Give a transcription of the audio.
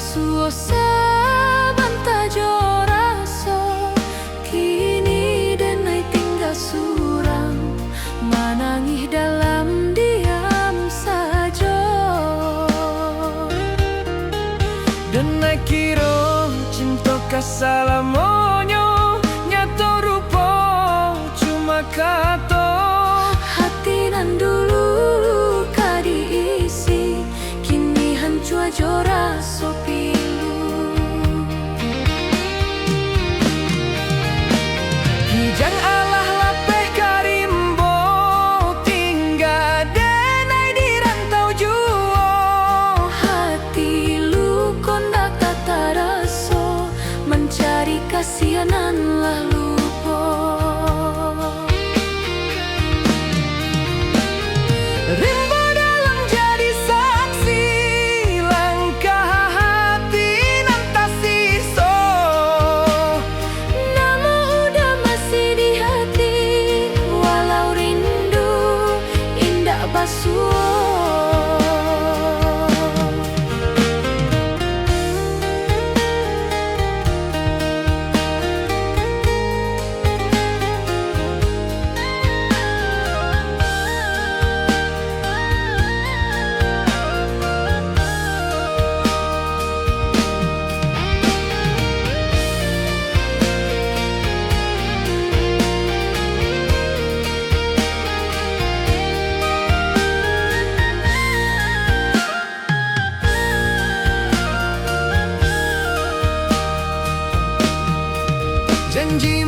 basuh sabanta joraso kini denai tinggal suram manangih dalam diam saja. Denai kirong cinta kasalamonyo nyato rupo cuma kato Hati nan dulu kadiisi kini hancur joraso pilu. Kijang Allah lapeh karimbo tinggal denai di rantau juo. Hati lu kondak tak raso mencari kasihanan lalu po. Rimba dalam jadi saksi langkah hati nan tak siso. Namu udah masih di hati walau rindu indah basuh. Janji